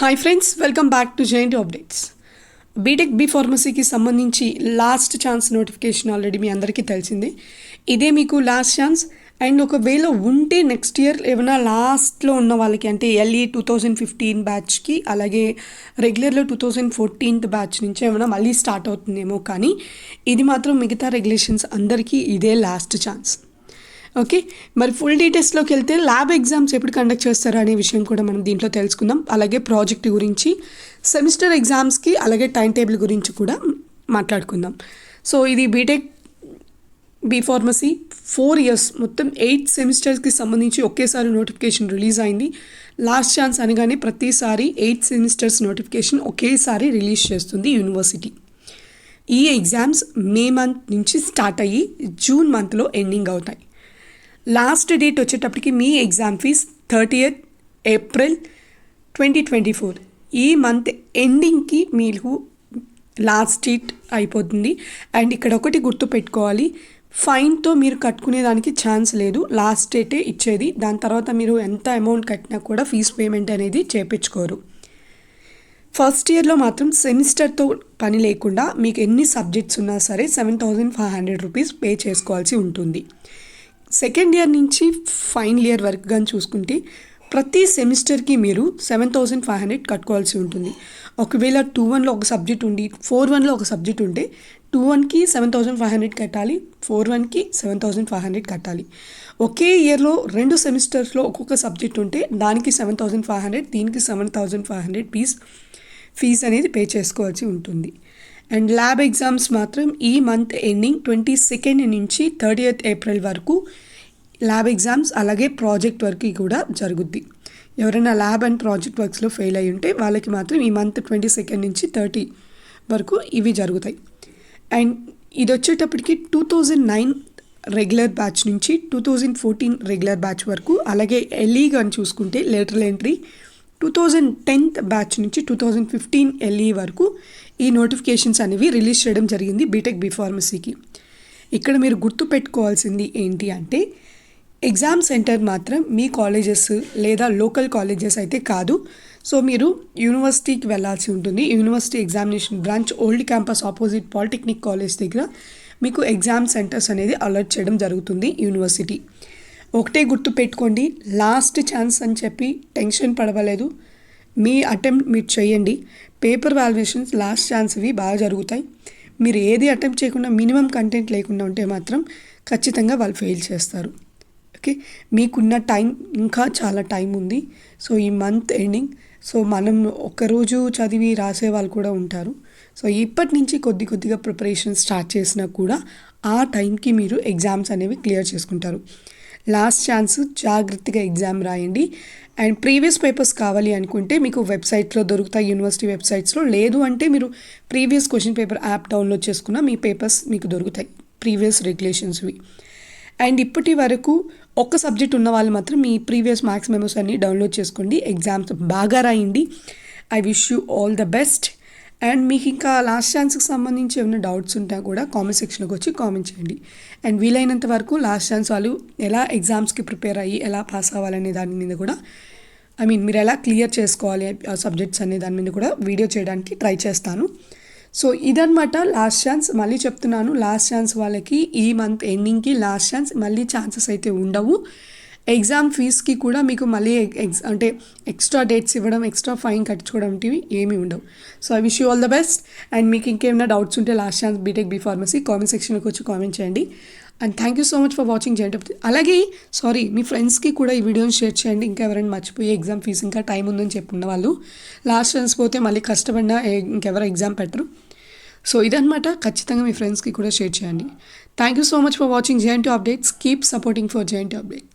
Hi friends, welcome back to JNT updates. BTech B ఫార్మసీకి సంబంధించి last chance notification already మీ అందరికీ తెలిసిందే. ఇదే మీకు లాస్ట్ ఛాన్స్. అండ్ ఒకవేళ ఉంటే నెక్స్ట్ ఇయర్ ఏమైనా లాస్ట్లో ఉన్న వాళ్ళకి అంటే ఎల్ఈ 2015 బ్యాచ్కి అలాగే రెగ్యులర్లో 2014 బ్యాచ్ నుంచి ఏమైనా మళ్ళీ స్టార్ట్ అవుతుందేమో, కానీ ఇది మాత్రం మిగతా రెగ్యులేషన్స్ అందరికీ ఇదే లాస్ట్ ఛాన్స్. ఓకే, మరి ఫుల్ డీటెయిల్స్లోకి వెళ్తే ల్యాబ్ ఎగ్జామ్స్ ఎప్పుడు కండక్ట్ చేస్తారో అనే విషయం కూడా మనం దీంట్లో తెలుసుకుందాం. అలాగే ప్రాజెక్ట్ గురించి, సెమిస్టర్ ఎగ్జామ్స్కి అలాగే టైం టేబుల్ గురించి కూడా మాట్లాడుకుందాం. సో ఇది బీటెక్ బి ఫార్మసీ 4 years మొత్తం 8 సెమిస్టర్స్కి సంబంధించి ఒకేసారి నోటిఫికేషన్ రిలీజ్ అయింది. లాస్ట్ ఛాన్స్ అనగానే ప్రతిసారి 8 సెమిస్టర్స్ నోటిఫికేషన్ ఒకేసారి రిలీజ్ చేస్తుంది యూనివర్సిటీ. ఈ ఎగ్జామ్స్ మే మంత్ నుంచి స్టార్ట్ అయ్యి జూన్ మంత్లో ఎండింగ్ అవుతాయి. లాస్ట్ డేట్ వచ్చేటప్పటికి మీ ఎగ్జామ్ ఫీజ్ 30th April 2024. ఈ మంత్ ఎండింగ్కి మీకు లాస్ట్ డేట్ అయిపోతుంది. అండ్ ఇక్కడ ఒకటి గుర్తుపెట్టుకోవాలి, ఫైన్తో మీరు కట్టుకునేదానికి ఛాన్స్ లేదు. లాస్ట్ డేటే ఇచ్చేది. దాని తర్వాత మీరు ఎంత అమౌంట్ కట్టినా కూడా ఫీజు పేమెంట్ అనేది చేయించుకోరు. ఫస్ట్ ఇయర్లో మాత్రం సెమిస్టర్తో పని లేకుండా మీకు ఎన్ని సబ్జెక్ట్స్ ఉన్నా సరే 7,500 రూపీస్ పే చేసుకోవాల్సి ఉంటుంది. సెకండ్ ఇయర్ నుంచి ఫైనల్ ఇయర్ వరకు కానీ చూసుకుంటే ప్రతి సెమిస్టర్కి మీరు 7,500 కట్టుకోవాల్సి ఉంటుంది. ఒకవేళ 2-1లో ఒక సబ్జెక్ట్ ఉండి 4-1లో ఒక సబ్జెక్ట్ ఉంటే 2-1కి 7,500 కట్టాలి, 4-1కి 7,500 కట్టాలి. ఒకే ఇయర్లో 2 సెమిస్టర్స్లో ఒక్కొక్క సబ్జెక్ట్ ఉంటే దానికి 7,500, దీనికి 7,500 ఫీజ్ అనేది పే చేసుకోవాల్సి ఉంటుంది. అండ్ ల్యాబ్ ఎగ్జామ్స్ మాత్రం ఈ మంత్ ఎండింగ్ 22nd నుంచి 30th April వరకు ల్యాబ్ ఎగ్జామ్స్ అలాగే ప్రాజెక్ట్ వర్క్ కూడా జరుగుద్ది. ఎవరైనా ల్యాబ్ అండ్ ప్రాజెక్ట్ వర్క్స్లో ఫెయిల్ అయి ఉంటే వాళ్ళకి మాత్రం ఈ మంత్ 22nd నుంచి 30 వరకు ఇవి జరుగుతాయి. అండ్ ఇది వచ్చేటప్పటికి 2009 రెగ్యులర్ బ్యాచ్ నుంచి 2014 రెగ్యులర్ బ్యాచ్ వరకు, అలాగే ఎల్ఈ కానీ చూసుకుంటే లేటరల్ ఎంట్రీ 2010 బ్యాచ్ నుంచి 2015 ఎల్ఈ వరకు ఈ నోటిఫికేషన్స్ అనేవి రిలీజ్ చేయడం జరిగింది బీటెక్ బి ఫార్మసీకి. ఇక్కడ మీరు గుర్తుపెట్టుకోవాల్సింది ఏంటి అంటే, ఎగ్జామ్ సెంటర్ మాత్రం మీ కాలేజెస్ లేదా లోకల్ కాలేజెస్ అయితే కాదు. సో మీరు యూనివర్సిటీకి వెళ్ళాల్సి ఉంటుంది. University examination branch old campus opposite polytechnic college దగ్గర మీకు ఎగ్జామ్ సెంటర్స్ అనేది అలర్ట్ చేయడం జరుగుతుంది యూనివర్సిటీ. ఒకటే గుర్తుపెట్టుకోండి, లాస్ట్ ఛాన్స్ అని చెప్పి టెన్షన్ పడవలేదు. మీ అటెంప్ట్ మీరు చేయండి. పేపర్ వాల్యుయేషన్స్ లాస్ట్ ఛాన్స్ ఇవి బాగా జరుగుతాయి. మీరు ఏది అటెంప్ట్ చేయకుండా మినిమం కంటెంట్ లేకుండా ఉంటే మాత్రం ఖచ్చితంగా వాళ్ళు ఫెయిల్ చేస్తారు. ఓకే, మీకున్న టైం ఇంకా చాలా టైం ఉంది. సో ఈ మంత్ ఎండింగ్, సో మనం ఒక్కరోజు చదివి రాసే వాళ్ళు కూడా ఉంటారు. సో ఇప్పటి నుంచి కొద్దిగా ప్రిపరేషన్ స్టార్ట్ చేసినా కూడా ఆ టైంకి మీరు ఎగ్జామ్స్ అనేవి క్లియర్ చేసుకుంటారు. లాస్ట్ ఛాన్స్, జాగ్రత్తగా ఎగ్జామ్ రాయండి. అండ్ ప్రీవియస్ పేపర్స్ కావాలి అనుకుంటే మీకు వెబ్సైట్లో దొరుకుతాయి, యూనివర్సిటీ వెబ్సైట్స్లో. లేదు అంటే మీరు previous question paper app download చేసుకున్న మీ పేపర్స్ మీకు దొరుకుతాయి, ప్రీవియస్ రెగ్యులేషన్స్వి. అండ్ ఇప్పటి వరకు ఒక్క సబ్జెక్ట్ ఉన్న వాళ్ళు మాత్రం మీ ప్రీవియస్ మార్క్స్ మెమోస్ అన్ని డౌన్లోడ్ చేసుకోండి. ఎగ్జామ్స్ బాగా రాయండి. I wish you all the best. And మీకు ఇంకా లాస్ట్ ఛాన్స్కి సంబంధించి ఏమైనా డౌట్స్ ఉంటే కూడా కామెంట్ సెక్షన్కి వచ్చి కామెంట్ చేయండి. అండ్ వీలైనంత వరకు లాస్ట్ ఛాన్స్ వాళ్ళు ఎలా ఎగ్జామ్స్కి ప్రిపేర్ అయ్యి ఎలా పాస్ అవ్వాలనే దాని మీద కూడా, మీరు ఎలా క్లియర్ చేసుకోవాలి ఆ సబ్జెక్ట్స్ అనే దాని మీద కూడా వీడియో చేయడానికి ట్రై చేస్తాను. సో ఇదనమాట లాస్ట్ ఛాన్స్. మళ్ళీ చెప్తున్నాను, లాస్ట్ ఛాన్స్ వాళ్ళకి ఈ మంత్ ఎండింగ్కి లాస్ట్ ఛాన్స్. మళ్ళీ ఛాన్సెస్ అయితే ఉండవు. ఎగ్జామ్ ఫీజ్కి కూడా మీకు మళ్ళీ అంటే ఎక్స్ట్రా డేట్స్ ఇవ్వడం, ఎక్స్ట్రా ఫైన్ కట్టించుకోవడం వంటివి ఏమీ ఉండవు. So I wish you all the best. And మీకు ఇంకేమైనా డౌట్స్ ఉంటే last chance BTech B pharmacy comment సెక్షన్కి వచ్చి కామెంట్ చేయండి. And thank you so much for watching JNT. అలాగే మీ ఫ్రెండ్స్కి కూడా ఈ వీడియోని షేర్ చేయండి. ఇంకా ఎవరైనా మర్చిపోయి ఎగ్జామ్ ఫీజు ఇంకా టైం ఉందని చెప్పుకున్న వాళ్ళు, లాస్ట్ ఛాన్స్ పోతే మళ్ళీ కష్టపడినా ఇంకెవరు ఎగ్జామ్ పెట్టరు. సో ఇదనమాట, ఖచ్చితంగా మీ ఫ్రెండ్స్కి కూడా షేర్ చేయండి. Thank you so much for watching JNT updates. Keep supporting for JNT update.